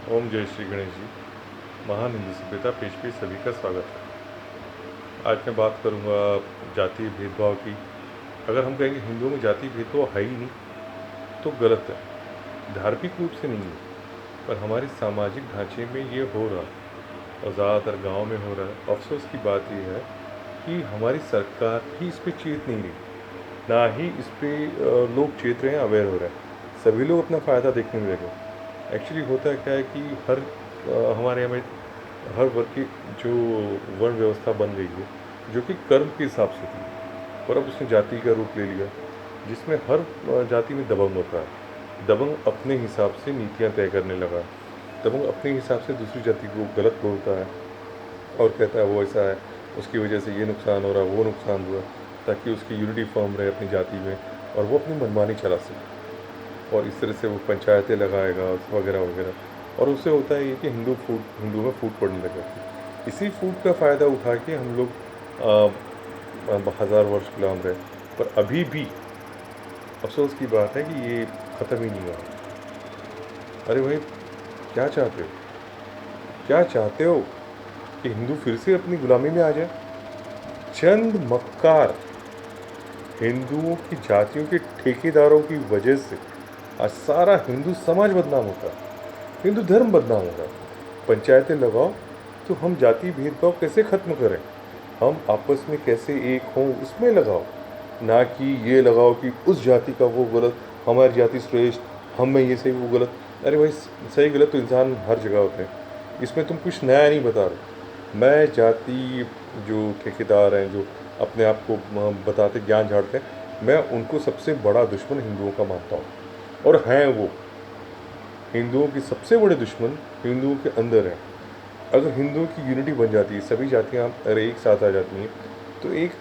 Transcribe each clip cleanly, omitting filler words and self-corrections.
ओम जय श्री गणेश जी। महान हिंदू सभ्यता पेज पे सभी का स्वागत है। आज मैं बात करूंगा जातीय भेदभाव की। अगर हम कहेंगे हिंदुओं में जातीय भेदभाव है ही नहीं तो गलत है। धार्मिक रूप से नहीं है, पर हमारे सामाजिक ढांचे में ये हो रहा है और ज़्यादातर गांव में हो रहा है। अफसोस की बात यह है कि हमारी सरकार ही इस पर चेत नहीं रही, ना ही इस पर लोग चेत रहे हैं, अवेयर हो रहे हैं। सभी लोग अपना फ़ायदा देखने में लगे। एक्चुअली होता क्या है कि हमारे यहाँ में हर वर्ग की जो वर्ण व्यवस्था बन गई है, जो कि कर्म के हिसाब से थी, और अब उसने जाति का रूप ले लिया, जिसमें हर जाति में दबंग होता है। दबंग अपने हिसाब से नीतियाँ तय करने लगा है। दबंग अपने हिसाब से दूसरी जाति को गलत बोलता है और कहता है वो ऐसा है, उसकी वजह से ये नुकसान हो रहा, वो नुकसान हुआ, ताकि उसकी यूनिटी फॉर्म रहे अपनी जाति में और वो अपनी मनमानी चला सके। और इस तरह से वो पंचायतें लगाएगा वगैरह वगैरह। और उससे होता है ये कि हिंदू में फूट पड़ने लग जाती है। इसी फूट का फ़ायदा उठा के हम लोग हज़ार वर्ष गुलाम रहे, पर अभी भी अफसोस की बात है कि ये ख़त्म ही नहीं हुआ। अरे भाई, क्या चाहते हो? क्या चाहते हो कि हिंदू फिर से अपनी गुलामी में आ जाए? चंद मक्कार हिंदुओं की जातियों के ठेकेदारों की वजह से आज सारा हिंदू समाज बदनाम होता है, हिंदू धर्म बदनाम हो रहा है। पंचायतें लगाओ तो हम जाति भेदभाव कैसे ख़त्म करें, हम आपस में कैसे एक हों, उसमें लगाओ। ना कि ये लगाओ कि उस जाति का वो गलत, हमारी जाति श्रेष्ठ, हम में ये सही वो गलत। अरे भाई, सही गलत तो इंसान हर जगह होते हैं, इसमें तुम कुछ नया नहीं बता रहे। मैं जाति जो ठेकेदार हैं, जो अपने आप को बताते ज्ञान झाड़ते हैं, मैं उनको सबसे बड़ा दुश्मन हिंदुओं का मानता हूँ। और हैं वो हिंदुओं के सबसे बड़े दुश्मन हिंदुओं के अंदर हैं। अगर हिंदुओं की यूनिटी बन जाती है, सभी जातियाँ अगर एक साथ आ जाती हैं, तो एक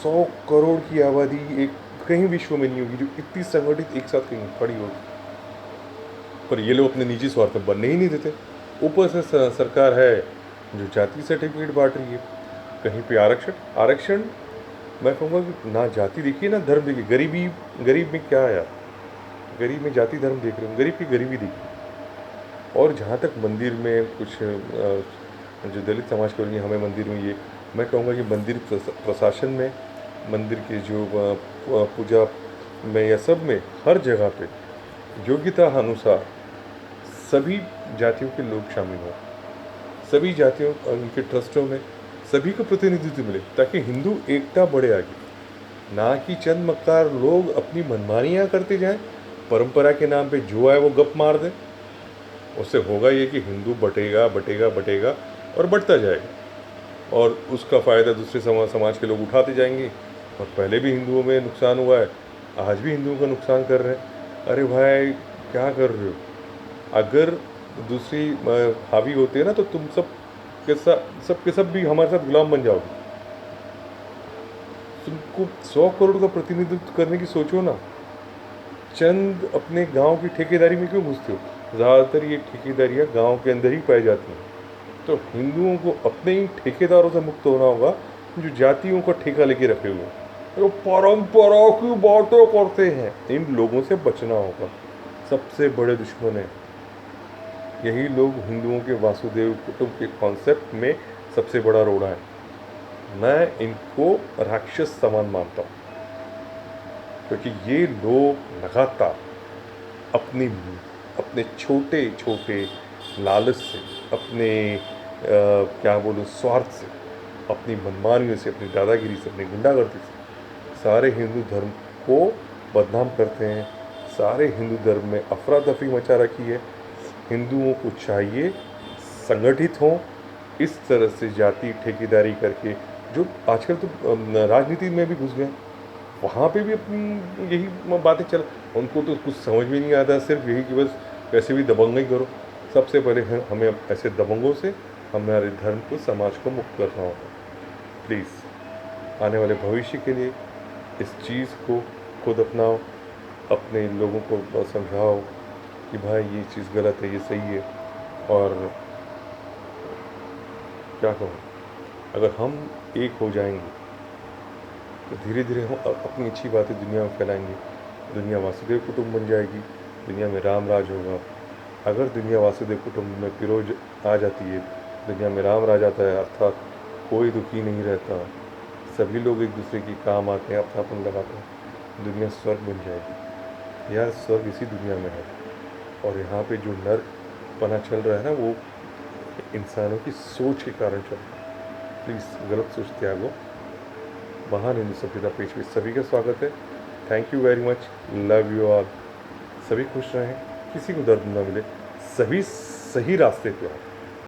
100 करोड़ की आबादी एक कहीं विश्व में नहीं होगी जो इतनी संगठित एक साथ कहीं खड़ी होगी। पर ये लोग अपने निजी स्वार्थ में बनने ही नहीं देते। ऊपर से सरकार है जो जाति सर्टिफिकेट बांट रही है। कहीं पे आरक्षण आरक्षण मैं कहूँगा कि ना जाति देखिए ना धर्म देखिए। गरीबी, गरीब में क्या है यार? गरीब में जाति धर्म देख रहे हो, गरीब की गरीबी देखिए। और जहाँ तक मंदिर में कुछ जो दलित समाज के लिए हमें मंदिर में ये, मैं कहूँगा कि मंदिर प्रशासन में, मंदिर के जो पूजा में या सब में, हर जगह पे योग्यता अनुसार सभी जातियों के लोग शामिल हों। सभी जातियों उनके ट्रस्टों में सभी को प्रतिनिधित्व मिले, ताकि हिंदू एकता बढ़े आगे। ना कि चंद मक्कार लोग अपनी मनमानियाँ करते जाएं, परंपरा के नाम पे जो आए वो गप मार दें। उससे होगा ये कि हिंदू बटेगा बटेगा बटेगा और बढ़ता जाएगा, और उसका फ़ायदा दूसरे समाज के लोग उठाते जाएंगे। और पहले भी हिंदुओं में नुकसान हुआ है, आज भी हिंदुओं का नुकसान कर रहे हैं। अरे भाई, क्या कर रहे हो? अगर दूसरी हावी होती है ना, तो तुम सब के सब भी हमारे साथ गुलाम बन जाओगे। तुमको 100 करोड़ का प्रतिनिधित्व करने की सोचो ना। चंद अपने गांव की ठेकेदारी में क्यों घुसते हो? ज़्यादातर ये ठेकेदारियाँ गांव के अंदर ही पाई जाती हैं। तो हिंदुओं को अपने ही ठेकेदारों से मुक्त होना होगा, जो जातियों का ठेका लेके रखे हुए हैं, जो परंपरा की बातें करते हैं। इन लोगों से बचना होगा। सबसे बड़े दुश्मन है यही लोग। हिंदुओं के वासुदेव कुटुंब के कॉन्सेप्ट में सबसे बड़ा रोड़ा है। मैं इनको राक्षस समान मानता हूँ, क्योंकि ये लोग लगातार अपनी अपने छोटे छोटे लालच से, अपने क्या बोलूँ, स्वार्थ से, अपनी मनमानियों से, अपनी दादागिरी से, अपनी गुंडागर्दी से सारे हिंदू धर्म को बदनाम करते हैं। सारे हिंदू धर्म में अफरा तफरी मचा रखी है। हिंदुओं को चाहिए संगठित हों, इस तरह से जाति ठेकेदारी करके, जो आजकल तो राजनीति में भी घुस गए, वहाँ पे भी अपनी यही बातें चल। उनको तो कुछ समझ में नहीं आता, सिर्फ यही कि बस कैसे भी दबंगई करो। सबसे पहले हमें ऐसे दबंगों से हमारे धर्म को, समाज को मुक्त करना होगा। प्लीज़ आने वाले भविष्य के लिए इस चीज़ को खुद अपनाओ, अपने लोगों को समझाओ कि भाई ये चीज़ गलत है, ये सही है। और क्या कहूँ, अगर हम एक हो जाएंगे तो धीरे धीरे हम अपनी अच्छी बातें दुनिया में फैलाएंगे। दुनिया वासुदेव कुटुंब बन जाएगी, दुनिया में राम राज होगा। अगर दुनिया वासुदेव कुटुंब में पिरोज आ जाती है, दुनिया में राम राज आता है, अर्थात कोई दुखी नहीं रहता, सभी लोग एक दूसरे की काम आते हैं, अपनापन लगाते हैं, दुनिया स्वर्ग बन जाएगी। यार स्वर्ग इसी दुनिया में है, और यहाँ पे जो नरपना चल रहा है ना, वो इंसानों की सोच के कारण चल रहा है। प्लीज़ गलत सोच त्यागो। महान हिंदू सभ्यता पेज पे सभी का स्वागत है। Thank you very much, love you all. सभी खुश रहें, किसी को दर्द न मिले, सभी सही रास्ते पे आए।